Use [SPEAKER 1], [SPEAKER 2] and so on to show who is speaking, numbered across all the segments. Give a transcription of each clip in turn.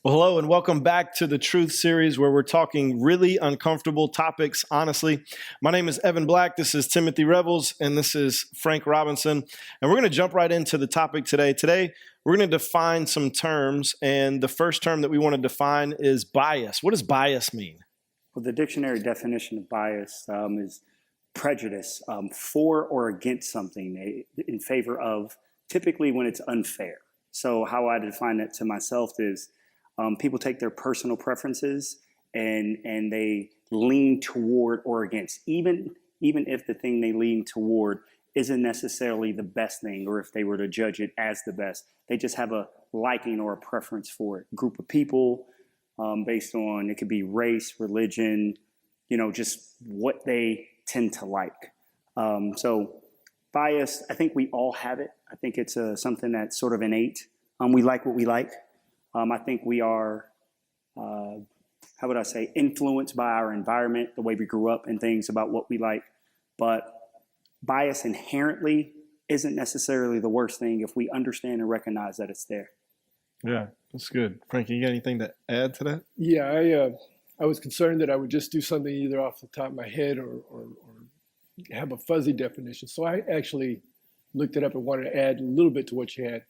[SPEAKER 1] Well, hello and welcome back to the Truth series where we're talking really uncomfortable topics, honestly. My name is Evan Black, this is Timothy Revels, and this is Frank Robinson. And we're going to jump right into the topic today. Today, we're going to define some terms, and the first term that we want to define is bias. What does bias mean?
[SPEAKER 2] Well, the dictionary definition of bias is prejudice for or against something in favor of, typically when it's unfair. So how I define that to myself is people take their personal preferences and they lean toward or against, even if the thing they lean toward isn't necessarily the best thing, or if they were to judge it as the best. They just have a liking or a preference for it. Group of people based on, it could be race, religion, just what they tend to like. So bias, I think we all have it. I think it's something that's sort of innate. We like what we like. I think we are, influenced by our environment, the way we grew up and things about what we like. But bias inherently isn't necessarily the worst thing if we understand and recognize that it's there.
[SPEAKER 1] Yeah, that's good. Frankie, you got anything to add to that?
[SPEAKER 3] Yeah, I was concerned that I would just do something either off the top of my head or have a fuzzy definition. So I actually looked it up and wanted to add a little bit to what you had.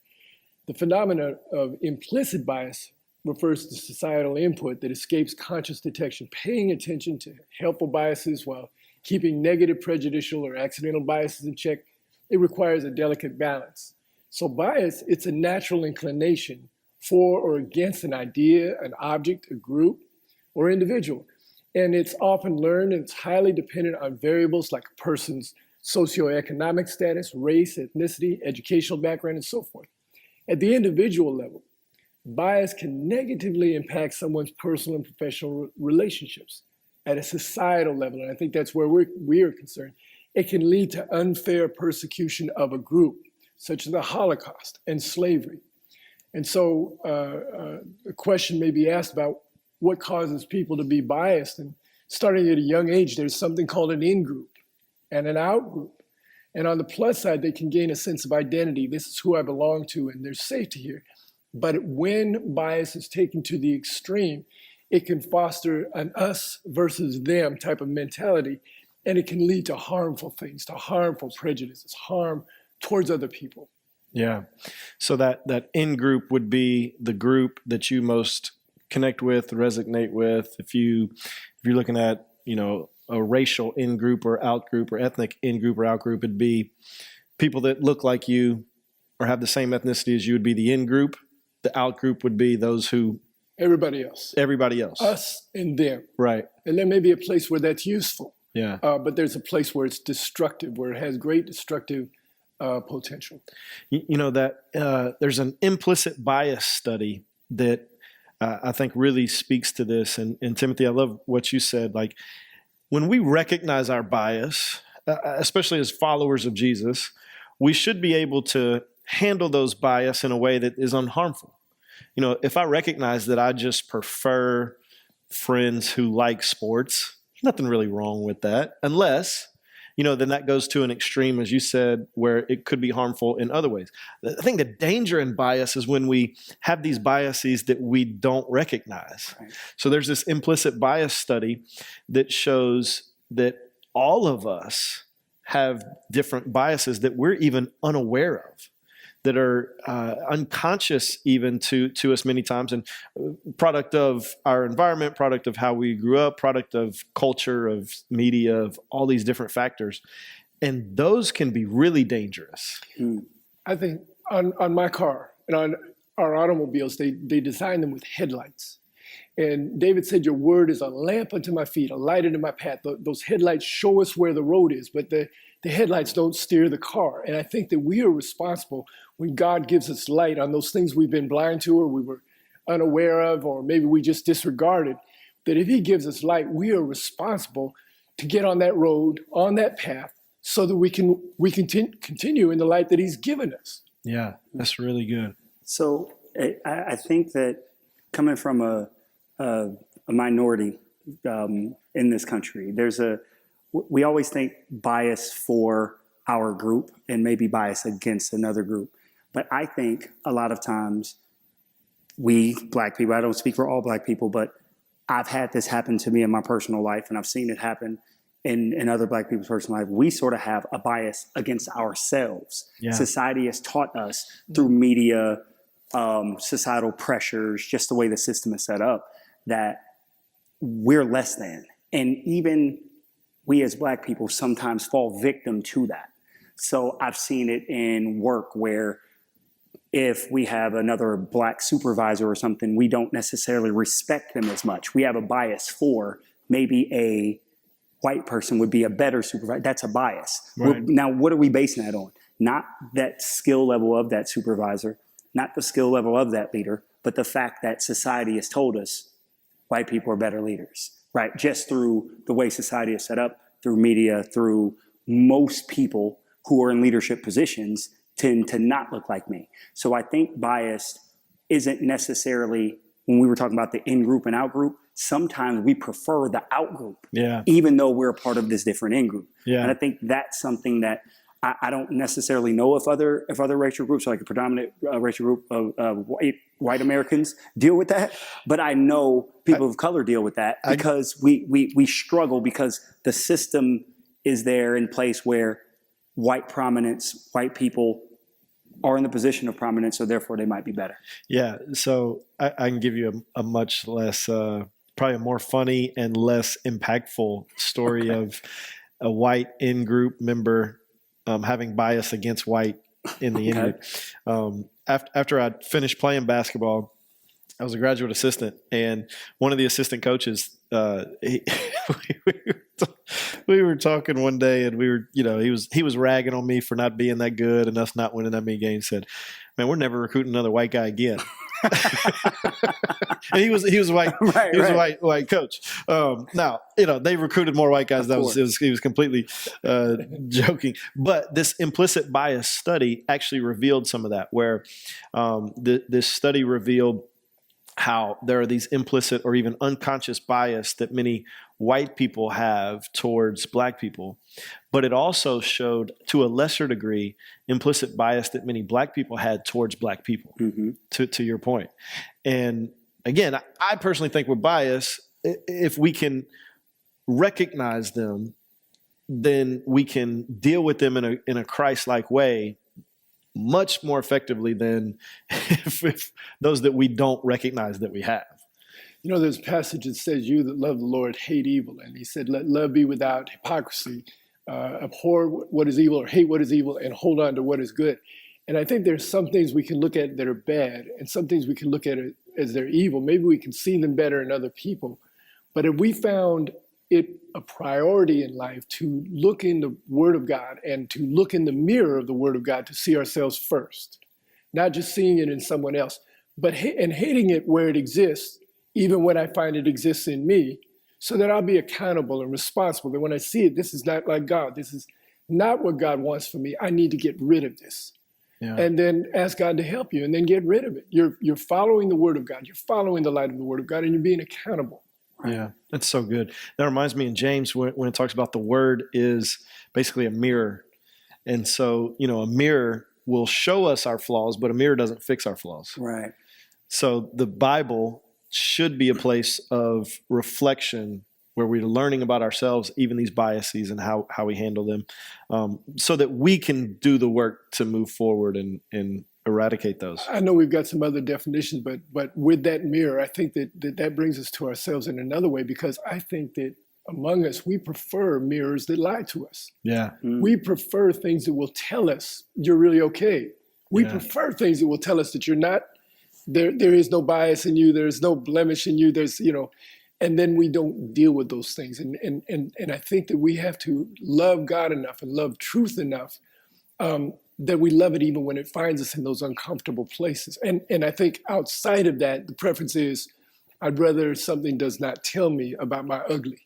[SPEAKER 3] The phenomenon of implicit bias refers to societal input that escapes conscious detection, paying attention to helpful biases while keeping negative, prejudicial, or accidental biases in check. It requires a delicate balance. So bias, it's a natural inclination for or against an idea, an object, a group, or individual. And it's often learned and it's highly dependent on variables like a person's socioeconomic status, race, ethnicity, educational background, and so forth. At the individual level, bias can negatively impact someone's personal and professional relationships. At a societal level, and I think that's where we are concerned, it can lead to unfair persecution of a group, such as the Holocaust and slavery. And so a question may be asked about what causes people to be biased. And starting at a young age, there's something called an in-group and an out-group. And on the plus side, they can gain a sense of identity. This is who I belong to, and there's safety here. But when bias is taken to the extreme, it can foster an us versus them type of mentality, and it can lead to harmful things, to harmful prejudices, harm towards other people.
[SPEAKER 1] Yeah. So that in-group would be the group that you most connect with, resonate with. If you're looking at, a racial in-group or out-group or ethnic in-group or out-group, it'd be people that look like you or have the same ethnicity as you would be the in-group. The out-group would be those who...
[SPEAKER 3] Everybody else.
[SPEAKER 1] Us
[SPEAKER 3] and them.
[SPEAKER 1] Right.
[SPEAKER 3] And there may be a place where that's useful.
[SPEAKER 1] Yeah.
[SPEAKER 3] But there's a place where it's destructive, where it has great destructive potential.
[SPEAKER 1] There's an implicit bias study that I think really speaks to this. And Timothy, I love what you said. Like, when we recognize our bias, especially as followers of Jesus, we should be able to handle those bias in a way that is unharmful. If I recognize that I just prefer friends who like sports, there's nothing really wrong with that, unless, then that goes to an extreme, as you said, where it could be harmful in other ways. I think the danger in bias is when we have these biases that we don't recognize. Right. So there's this implicit bias study that shows that all of us have different biases that we're even unaware of, that are unconscious even to us many times, and product of our environment, product of how we grew up, product of culture, of media, of all these different factors. And those can be really dangerous.
[SPEAKER 3] I think on my car and on our automobiles, they design them with headlights. And David said, your word is a lamp unto my feet, a light unto my path. Those headlights show us where the road is, but the headlights don't steer the car. And I think that we are responsible when God gives us light on those things we've been blind to, or we were unaware of, or maybe we just disregarded, that if he gives us light, we are responsible to get on that road, on that path, so that we can continue in the light that he's given us.
[SPEAKER 1] Yeah, that's really good.
[SPEAKER 2] So I think that coming from a minority in this country, we always think bias for our group and maybe bias against another group. But I think a lot of times we Black people, I don't speak for all Black people, but I've had this happen to me in my personal life, and I've seen it happen in other Black people's personal life. We sort of have a bias against ourselves.
[SPEAKER 1] Yeah.
[SPEAKER 2] Society has taught us through media, societal pressures, just the way the system is set up, that we're less than. And even we as Black people sometimes fall victim to that. So I've seen it in work where if we have another Black supervisor or something, we don't necessarily respect them as much. We have a bias for maybe a white person would be a better supervisor. That's a bias.
[SPEAKER 1] Right.
[SPEAKER 2] Now, what are we basing that on? Not that skill level of that supervisor, not the skill level of that leader, but the fact that society has told us white people are better leaders, right? Just through the way society is set up, through media, through most people who are in leadership positions tend to not look like me. So I think bias isn't necessarily, when we were talking about the in-group and out-group, sometimes we prefer the out-group, even though we're a part of this different in-group.
[SPEAKER 1] Yeah.
[SPEAKER 2] And I think that's something that I don't necessarily know if other racial groups, like a predominant racial group of white Americans, deal with that. But I know people of color deal with that because we struggle because the system is there in place where white prominence, white people are in the position of prominence, so therefore they might be better.
[SPEAKER 1] Yeah. So I can give you a much less, probably a more funny and less impactful story of a white in-group member having bias against white in the in-group. After I finished playing basketball, I was a graduate assistant, and one of the assistant coaches, we were talking one day, and we were, he was ragging on me for not being that good and us not winning that many games. Said, "Man, we're never recruiting another white guy again." And he was white.
[SPEAKER 2] Right,
[SPEAKER 1] he was a white coach. Now, they recruited more white guys. He was completely joking. But this implicit bias study actually revealed some of that, where this study revealed how there are these implicit or even unconscious bias that many white people have towards Black people. But it also showed, to a lesser degree, implicit bias that many Black people had towards Black people, to your point. And again, I personally think with bias, if we can recognize them, then we can deal with them in a Christ-like way much more effectively than if those that we don't recognize that we have.
[SPEAKER 3] There's a passage that says, "You that love the Lord hate evil." And he said, "Let love be without hypocrisy. Abhor what is evil or hate what is evil and hold on to what is good." And I think there's some things we can look at that are bad and some things we can look at as they're evil. Maybe we can see them better in other people. But if we found it a priority in life to look in the Word of God and to look in the mirror of the Word of God to see ourselves first, not just seeing it in someone else, but hating it where it exists, even when I find it exists in me, so that I'll be accountable and responsible. That when I see it, this is not like God. This is not what God wants for me. I need to get rid of this. Yeah. And then ask God to help you and then get rid of it. You're following the Word of God. You're following the light of the Word of God, and you're being accountable.
[SPEAKER 1] Right? Yeah, that's so good. That reminds me in James when it talks about the Word is basically a mirror. And so, a mirror will show us our flaws, but a mirror doesn't fix our flaws.
[SPEAKER 2] Right.
[SPEAKER 1] So the Bible should be a place of reflection where we're learning about ourselves, even these biases and how we handle them, so that we can do the work to move forward and eradicate those.
[SPEAKER 3] I know we've got some other definitions, but with that mirror, I think that brings us to ourselves in another way, because I think that among us, we prefer mirrors that lie to us.
[SPEAKER 1] Yeah.
[SPEAKER 3] We prefer things that will tell us you're really okay. We prefer things that will tell us that you're not, there is no bias in you, there's no blemish in you, and then we don't deal with those things. And I think that we have to love God enough and love truth enough that we love it even when it finds us in those uncomfortable places. And I think outside of that, the preference is I'd rather something does not tell me about my ugly.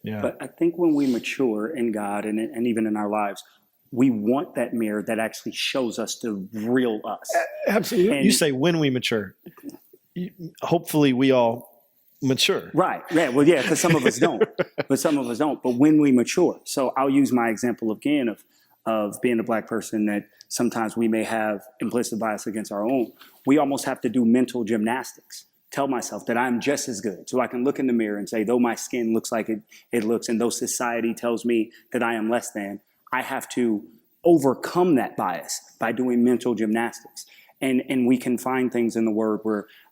[SPEAKER 1] Yeah.
[SPEAKER 2] But I think when we mature in God and even in our lives, we want that mirror that actually shows us the real us.
[SPEAKER 3] Absolutely.
[SPEAKER 1] And you say when we mature. Hopefully we all mature.
[SPEAKER 2] Right. Yeah. Well, because some of us don't. But some of us don't. But when we mature. So I'll use my example again of of being a Black person that sometimes we may have implicit bias against our own. We almost have to do mental gymnastics. Tell myself that I'm just as good. So I can look in the mirror and say, though my skin looks like it looks, and though society tells me that I am less than, I have to overcome that bias by doing mental gymnastics. And we can find things in the Word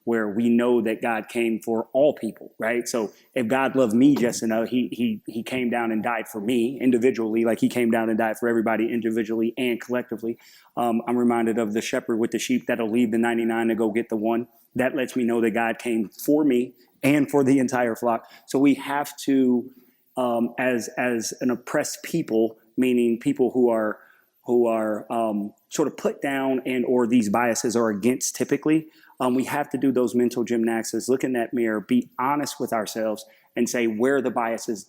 [SPEAKER 2] where we know that God came for all people, right? So if God loved me just enough, he came down and died for me individually, like he came down and died for everybody individually and collectively. I'm reminded of the shepherd with the sheep that'll leave the 99 to go get the one. That lets me know that God came for me and for the entire flock. So we have to, as an oppressed people, meaning people who are sort of put down and or these biases are against typically, we have to do those mental gymnastics, look in that mirror, be honest with ourselves and say, where are the biases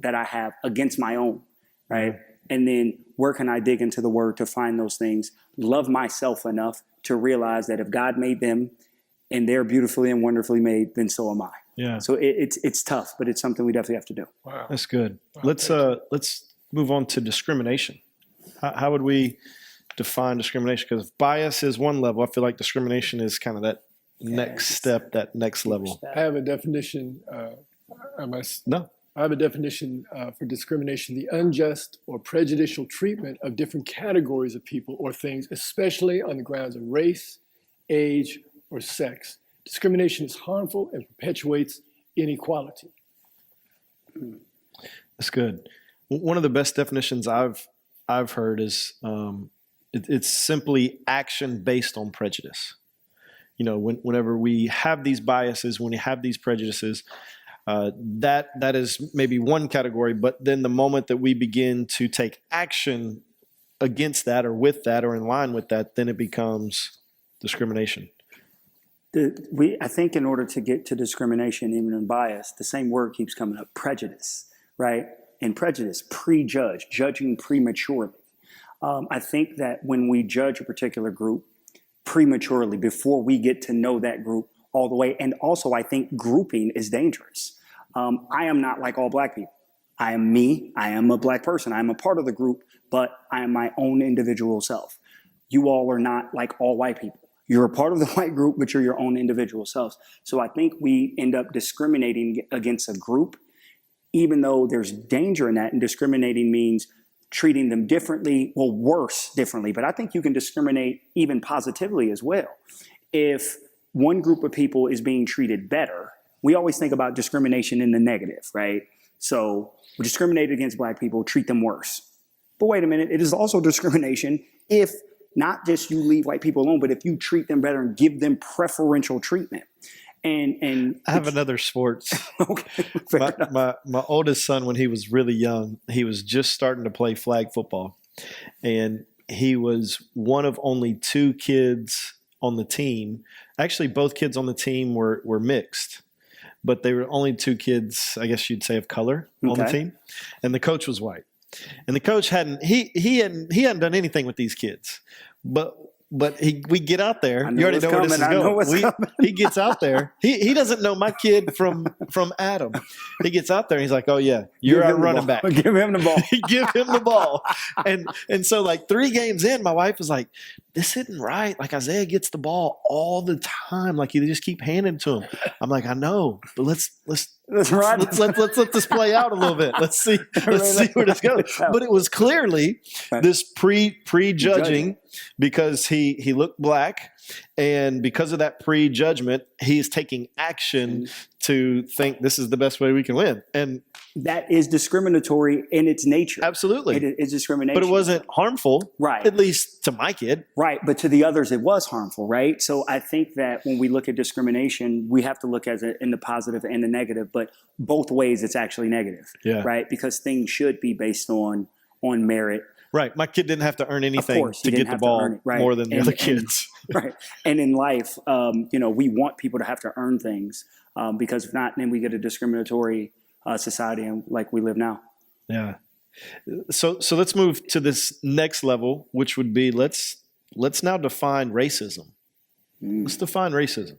[SPEAKER 2] that I have against my own, right? And then where can I dig into the Word to find those things, love myself enough to realize that if God made them and they're beautifully and wonderfully made, then so am I.
[SPEAKER 1] Yeah.
[SPEAKER 2] So it's tough, but it's something we definitely have to do.
[SPEAKER 3] Wow.
[SPEAKER 1] That's good.
[SPEAKER 3] Wow,
[SPEAKER 1] Let's move on to discrimination. How would we define discrimination? Because bias is one level. I feel like discrimination is kind of that next step, that next level.
[SPEAKER 3] I have a definition.
[SPEAKER 1] No.
[SPEAKER 3] I have a definition for discrimination: the unjust or prejudicial treatment of different categories of people or things, especially on the grounds of race, age, or sex. Discrimination is harmful and perpetuates inequality.
[SPEAKER 1] That's good. One of the best definitions I've heard is it's simply action based on prejudice. You know, whenever we have these biases, when we have these prejudices, that is maybe one category. But then the moment that we begin to take action against that or with that or in line with that, then it becomes discrimination.
[SPEAKER 2] I think in order to get to discrimination, even in bias, the same word keeps coming up: prejudice, right? And prejudice, prejudge, judging prematurely. I think that when we judge a particular group prematurely, before we get to know that group all the way, and also I think grouping is dangerous. I am not like all Black people. I am me. I am a Black person. I am a part of the group, but I am my own individual self. You all are not like all white people. You're a part of the white group, but you're your own individual selves. So I think we end up discriminating against a group, even though there's danger in that. And discriminating means treating them differently, well, worse differently. But I think you can discriminate even positively as well. If one group of people is being treated better, we always think about discrimination in the negative, right? So we discriminate against Black people, treat them worse. But wait a minute, it is also discrimination if not just you leave white people alone, but if you treat them better and give them preferential treatment. And
[SPEAKER 1] I have another sports.
[SPEAKER 2] Okay,
[SPEAKER 1] my oldest son, when he was really young, he was just starting to play flag football. And he was one of only two kids on the team. Actually, both kids on the team were mixed. But they were only two kids, I guess you'd say, of color on the team. And the coach was white. And the coach hadn't done anything with these kids. But we get out there. You already know where this is going. He gets out there. He doesn't know my kid from Adam. He gets out there and he's like, "Oh yeah, you're our running back.
[SPEAKER 2] Give him the ball.
[SPEAKER 1] Give him the ball." And so like 3 games in, my wife was like, "This isn't right. Like Isaiah gets the ball all the time. Like you just keep handing it to him." I'm like, "I know, but let's let this play out a little bit. Let's see where this goes." But it was clearly this prejudging because he looked Black, and because of that prejudgment, he's taking action to think this is the best way we can win. And
[SPEAKER 2] that is discriminatory in its nature.
[SPEAKER 1] Absolutely.
[SPEAKER 2] It is discrimination.
[SPEAKER 1] But it wasn't harmful,
[SPEAKER 2] right?
[SPEAKER 1] At least to my kid.
[SPEAKER 2] Right, but to the others it was harmful, right? So I think that when we look at discrimination, we have to look at it in the positive and the negative, but both ways it's actually negative, right? Because things should be based on merit.
[SPEAKER 1] Right. My kid didn't have to earn anything to get the ball more than the other kids.
[SPEAKER 2] Right. And in life, we want people to have to earn things because if not, then we get a discriminatory society like we live now.
[SPEAKER 1] Yeah. So let's move to this next level, which would be let's now define racism. Let's define racism.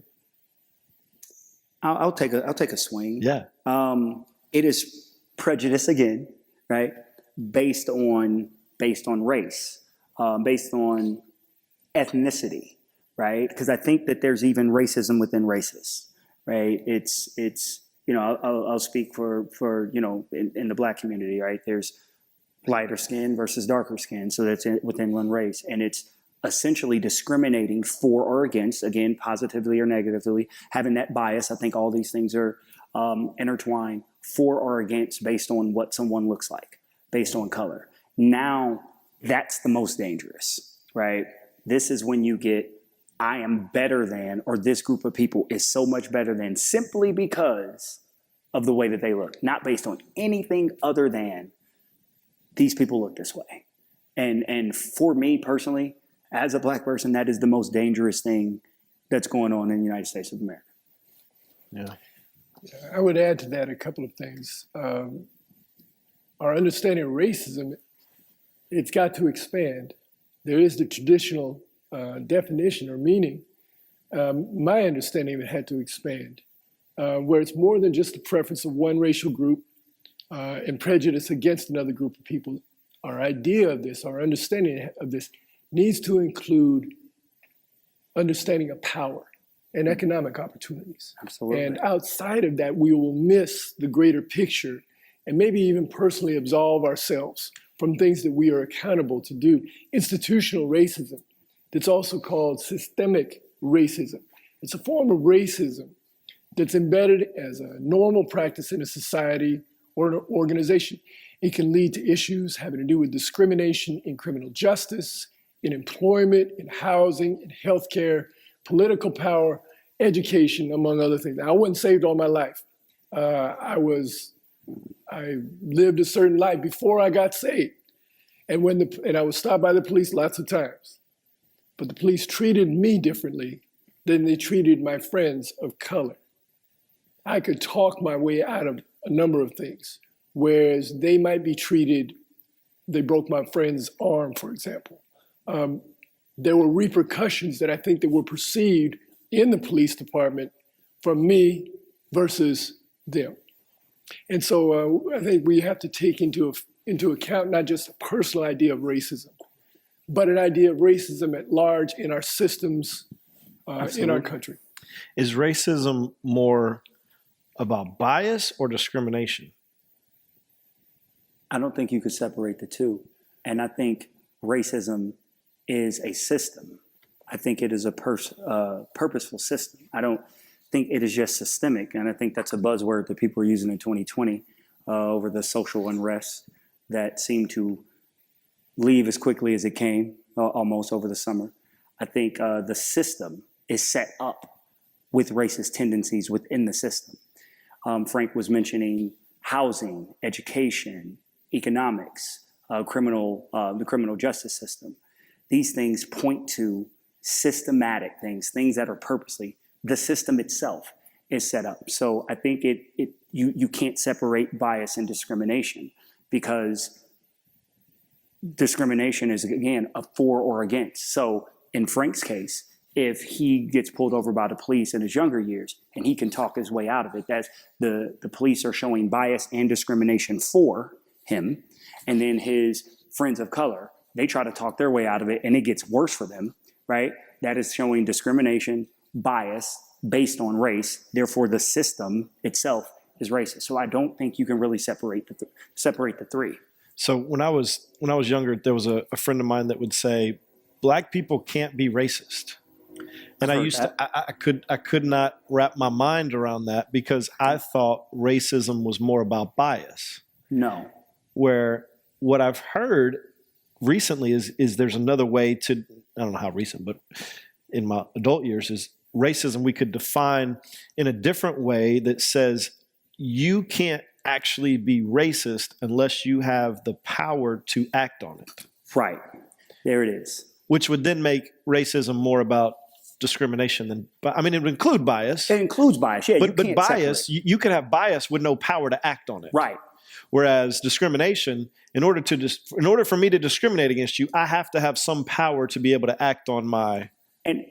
[SPEAKER 2] I'll take a swing.
[SPEAKER 1] Yeah.
[SPEAKER 2] It is prejudice again, right? Based on based on race, based on ethnicity, right? Because I think that there's even racism within races, right? It's you know, I'll speak for you know, in the Black community, right? There's lighter skin versus darker skin, so that's within one race, and it's essentially discriminating for or against, again, positively or negatively, having that bias. I think all these things are intertwined, for or against, based on what someone looks like, based on color. Now, that's the most dangerous, right? This is when you get, I am better than, or this group of people is so much better than, simply because of the way that they look, not based on anything other than these people look this way. And for me personally, as a Black person, that is the most dangerous thing that's going on in the United States of America.
[SPEAKER 1] Yeah.
[SPEAKER 3] I would add to that a couple of things. Our understanding of racism, it's got to expand. There is the traditional definition or meaning. My understanding of it had to expand, where it's more than just the preference of one racial group and prejudice against another group of people. Our idea of this, our understanding of this, needs to include understanding of power and economic opportunities.
[SPEAKER 2] Absolutely.
[SPEAKER 3] And outside of that, we will miss the greater picture and maybe even personally absolve ourselves from things that we are accountable to do. Institutional racism, that's also called systemic racism. It's a form of racism that's embedded as a normal practice in a society or an organization. It can lead to issues having to do with discrimination in criminal justice, in employment, in housing, in healthcare, political power, education, among other things. Now, I wasn't saved all my life. I lived a certain life before I got saved. And I was stopped by the police lots of times. But the police treated me differently than they treated my friends of color. I could talk my way out of a number of things, whereas they might be treated, they broke my friend's arm, for example. There were repercussions that I think that were perceived in the police department from me versus them. And so I think we have to take into account not just a personal idea of racism, but an idea of racism at large in our systems, in our country.
[SPEAKER 1] Is racism more about bias or discrimination?
[SPEAKER 2] I don't think you could separate the two. And I think racism is a system. I think it is a purposeful system. I don't think it is just systemic. And I think that's a buzzword that people are using in 2020 over the social unrest that seemed to leave as quickly as it came, almost over the summer. I think the system is set up with racist tendencies within the system. Frank was mentioning housing, education, economics, the criminal justice system. These things point to systematic things that are purposely, the system itself is set up. So I think you can't separate bias and discrimination, because discrimination is, again, a for or against. So in Frank's case, if he gets pulled over by the police in his younger years and he can talk his way out of it, that's the police are showing bias and discrimination for him. And then his friends of color, they try to talk their way out of it and it gets worse for them, right? That is showing discrimination, bias based on race. Therefore, the system itself is racist. So I don't think you can really separate the three.
[SPEAKER 1] So when I was younger, there was a friend of mine that would say, Black people can't be racist. And I could not wrap my mind around that, because I thought racism was more about bias.
[SPEAKER 2] No.
[SPEAKER 1] Where what I've heard recently is there's another way to, I don't know how recent, but in my adult years, is racism we could define in a different way that says you can't actually be racist unless you have the power to act on it.
[SPEAKER 2] Right. There it is.
[SPEAKER 1] Which would then make racism more about discrimination than, I mean, it would include bias.
[SPEAKER 2] It includes bias, yeah.
[SPEAKER 1] But bias, you can have bias with no power to act on it.
[SPEAKER 2] Right.
[SPEAKER 1] Whereas discrimination, in order for me to discriminate against you, I have to have some power to be able to act on my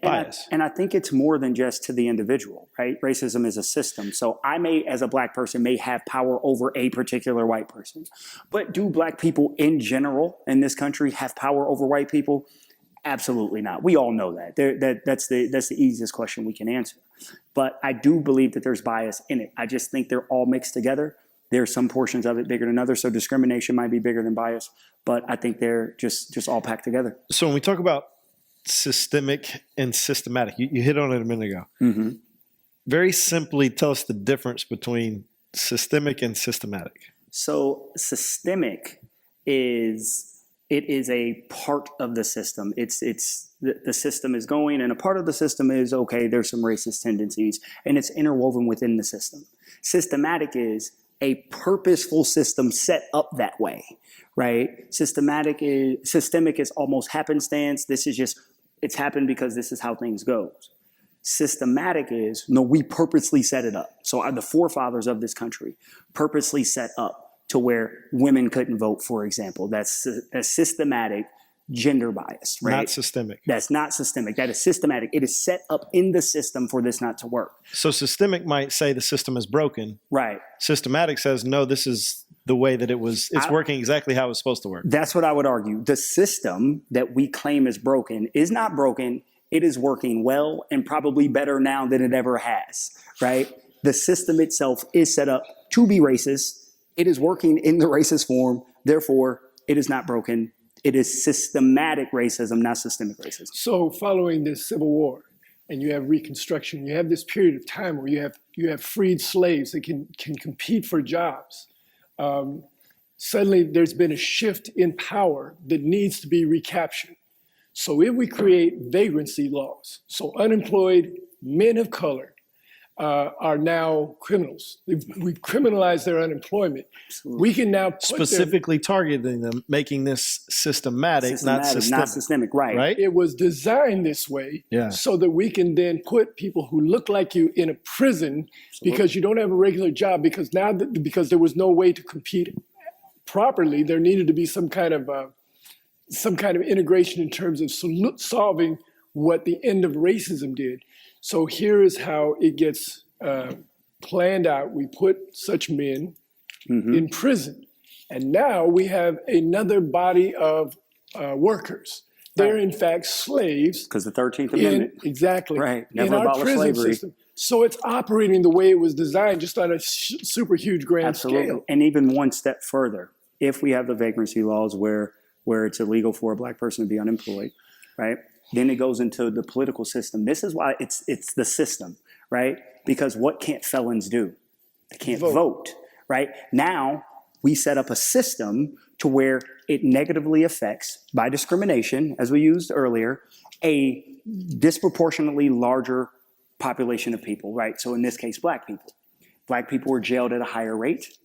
[SPEAKER 1] bias.
[SPEAKER 2] And I think it's more than just to the individual, right? Racism is a system. So I may, as a black person, may have power over a particular white person. But do black people in general in this country have power over white people? Absolutely not. We all know that. That's the easiest question we can answer. But I do believe that there's bias in it. I just think they're all mixed together. There's some portions of it bigger than others. So discrimination might be bigger than bias, but I think they're just all packed together.
[SPEAKER 1] So when we talk about systemic and systematic, you hit on it a minute ago.
[SPEAKER 2] Mm-hmm.
[SPEAKER 1] Very simply, tell us the difference between systemic and systematic.
[SPEAKER 2] So systemic is a part of the system. It's the system is going, and a part of the system is, okay, there's some racist tendencies, and it's interwoven within the system. Systematic is a purposeful system set up that way, right? Systemic is almost happenstance. This is just, it's happened because this is how things go. Systematic is, no, we purposely set it up. So the forefathers of this country purposely set up to where women couldn't vote, for example. That's systematic gender bias, right?
[SPEAKER 1] Not systemic.
[SPEAKER 2] That's not systemic. That is systematic. It is set up in the system for this not to work.
[SPEAKER 1] So systemic might say the system is broken.
[SPEAKER 2] Right.
[SPEAKER 1] Systematic says, no, this is the way that it's working exactly how it's supposed to work.
[SPEAKER 2] That's what I would argue. The system that we claim is broken is not broken. It is working well and probably better now than it ever has, right? The system itself is set up to be racist. It is working in the racist form. Therefore, it is not broken. It is systematic racism, not systemic racism.
[SPEAKER 3] So following this Civil War, and you have Reconstruction, you have this period of time where you have freed slaves that can compete for jobs. Suddenly, there's been a shift in power that needs to be recaptured. So if we create vagrancy laws, so unemployed men of color are now criminals. We've criminalized their unemployment.
[SPEAKER 2] Absolutely.
[SPEAKER 3] We can now put
[SPEAKER 1] specifically targeting them, making this systematic, not systemic.
[SPEAKER 2] Right.
[SPEAKER 1] Right?
[SPEAKER 3] It was designed this way so that we can then put people who look like you in a prison because you don't have a regular job, because because there was no way to compete properly, there needed to be some kind of integration in terms of solving what the end of racism did. So here is how it gets planned out. We put such men in prison. And now we have another body of workers. They're in fact slaves.
[SPEAKER 2] Because the 13th Amendment.
[SPEAKER 3] Exactly.
[SPEAKER 2] Right.
[SPEAKER 3] In
[SPEAKER 2] Never
[SPEAKER 3] our
[SPEAKER 2] abolished
[SPEAKER 3] prison
[SPEAKER 2] slavery.
[SPEAKER 3] system. So it's operating the way it was designed, just on a super huge grand scale.
[SPEAKER 2] And even one step further, if we have the vagrancy laws where it's illegal for a black person to be unemployed, right? Then it goes into the political system. This is why it's the system, right? Because what can't felons do? They can't vote, right? Now we set up a system to where it negatively affects, by discrimination, as we used earlier, a disproportionately larger population of people, right? So in this case, black people. Black people were jailed at a higher rate.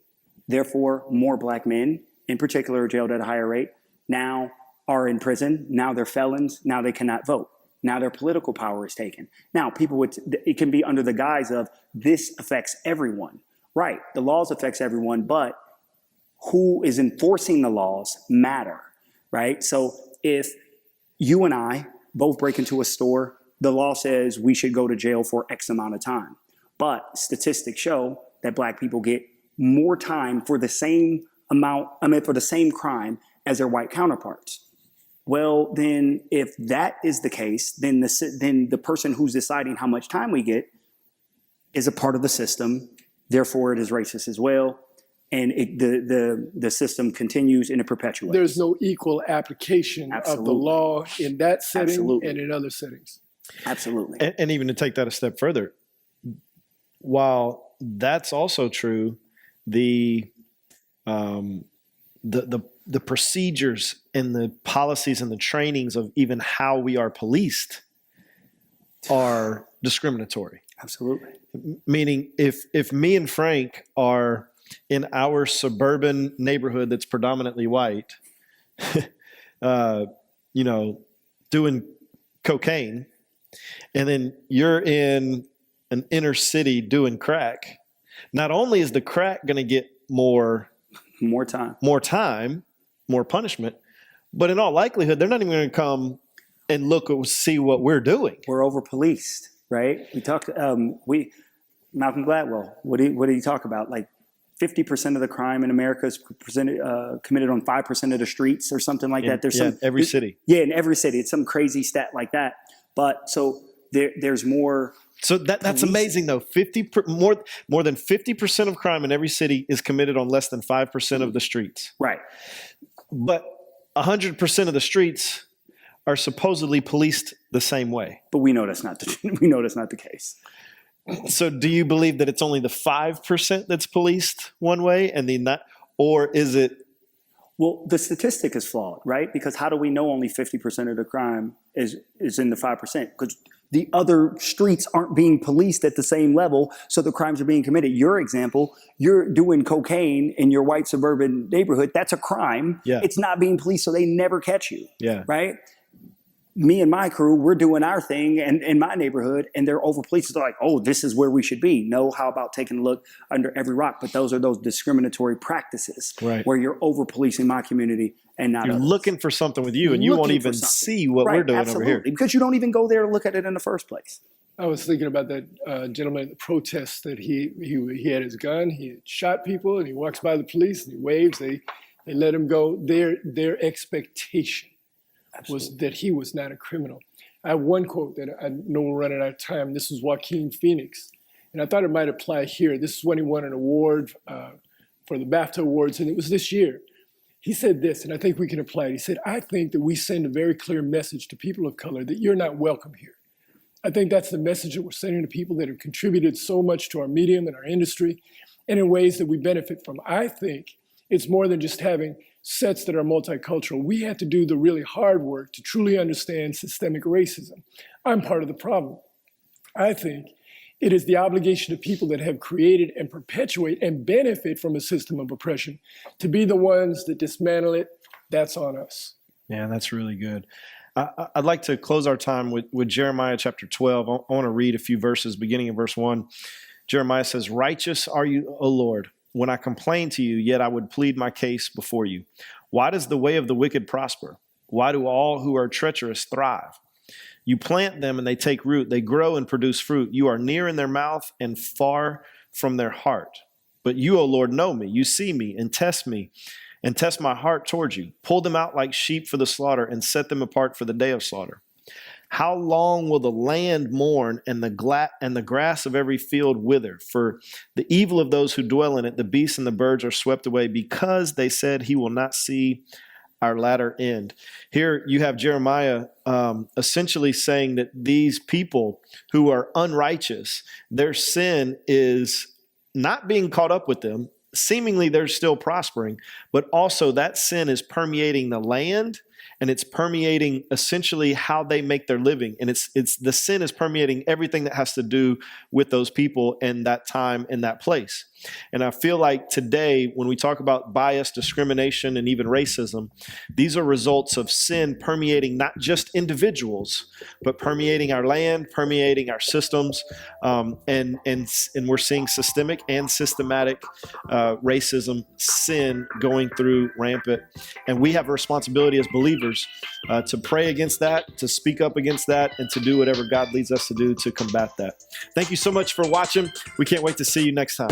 [SPEAKER 2] Therefore, more black men in particular are jailed at a higher rate. Now are in prison. Now they're felons. Now they cannot vote. Now their political power is taken. Now it can be under the guise of this affects everyone. Right, the laws affects everyone, but who is enforcing the laws matter, right? So if you and I both break into a store, the law says we should go to jail for X amount of time. But statistics show that black people get more time for the same for the same crime as their white counterparts. Well, then if that is the case, then the person who's deciding how much time we get is a part of the system. Therefore, it is racist as well. And the system continues and it perpetuates.
[SPEAKER 3] There's no equal application of the law in that setting and in other settings.
[SPEAKER 2] Absolutely.
[SPEAKER 1] And even to take that a step further, while that's also true, the procedures and the policies and the trainings of even how we are policed are discriminatory.
[SPEAKER 2] Absolutely.
[SPEAKER 1] Meaning if me and Frank are in our suburban neighborhood that's predominantly white, doing cocaine, and then you're in an inner city doing crack, not only is the crack going to get more time, more punishment, but in all likelihood, they're not even going to come and see what we're doing.
[SPEAKER 2] We're over policed, right? We talked. Malcolm Gladwell. What did he talk about? Like 50% of the crime in America is committed on 5% of the streets, or something like that. There's
[SPEAKER 1] every city.
[SPEAKER 2] Yeah, in every city, it's some crazy stat like that. But so there's more.
[SPEAKER 1] So that's amazing, though. More than 50% of crime in every city is committed on less than 5% of the streets.
[SPEAKER 2] Right.
[SPEAKER 1] But 100% of the streets are supposedly policed the same way.
[SPEAKER 2] But we know that's not the case.
[SPEAKER 1] So do you believe that it's only the 5% that's policed one way, and or is it?
[SPEAKER 2] Well, the statistic is flawed, right? Because how do we know only 50% of the crime is in the 5%? Because the other streets aren't being policed at the same level, so the crimes are being committed. Your example, you're doing cocaine in your white suburban neighborhood. That's a crime.
[SPEAKER 1] Yeah.
[SPEAKER 2] It's not being policed, so they never catch you.
[SPEAKER 1] Yeah.
[SPEAKER 2] Right? Me and my crew, we're doing our thing and in my neighborhood, and they're over policed. They're like, oh, this is where we should be. No, how about taking a look under every rock? But those are those discriminatory practices,
[SPEAKER 1] right,
[SPEAKER 2] where you're over policing my community and not
[SPEAKER 1] you're
[SPEAKER 2] others.
[SPEAKER 1] Looking for something with you, and you won't even see what we're doing over here.
[SPEAKER 2] Because you don't even go there to look at it in the first place.
[SPEAKER 3] I was thinking about that gentleman at the protest that he had his gun, he had shot people, and he walks by the police and he waves, they let him go. Their expectation was that he was not a criminal. I have one quote that I know we're running out of time. This was Joaquin Phoenix, and I thought it might apply here. This is when he won an award for the BAFTA Awards, and it was this year. He said this, and I think we can apply it. He said, I think that we send a very clear message to people of color that you're not welcome here. I think that's the message that we're sending to people that have contributed so much to our medium and our industry, and in ways that we benefit from. I think it's more than just having sets that are multicultural. We have to do the really hard work to truly understand systemic racism. I'm part of the problem. I think it is the obligation of people that have created and perpetuate and benefit from a system of oppression to be the ones that dismantle it. That's on us.
[SPEAKER 1] Yeah, that's really good. I'd like to close our time with Jeremiah chapter 12. I want to read a few verses, beginning in verse 1. Jeremiah says, righteous are you, O Lord, when I complain to you, yet I would plead my case before you. Why does the way of the wicked prosper? Why do all who are treacherous thrive? You plant them and they take root. They grow and produce fruit. You are near in their mouth and far from their heart. But you, O Lord, know me. You see me and test my heart towards you. Pull them out like sheep for the slaughter and set them apart for the day of slaughter. How long will the land mourn and the grass of every field wither? For the evil of those who dwell in it, the beasts and the birds are swept away, because they said, he will not see our latter end. Here you have Jeremiah essentially saying that these people who are unrighteous, their sin is not being caught up with them. Seemingly they're still prospering, but also that sin is permeating the land, and it's permeating essentially how they make their living. And it's the sin is permeating everything that has to do with those people in that time, in that place. And I feel like today, when we talk about bias, discrimination, and even racism, these are results of sin permeating not just individuals, but permeating our land, permeating our systems, and we're seeing systemic and systematic racism, sin going through rampant. And we have a responsibility as believers to pray against that, to speak up against that, and to do whatever God leads us to do to combat that. Thank you so much for watching. We can't wait to see you next time.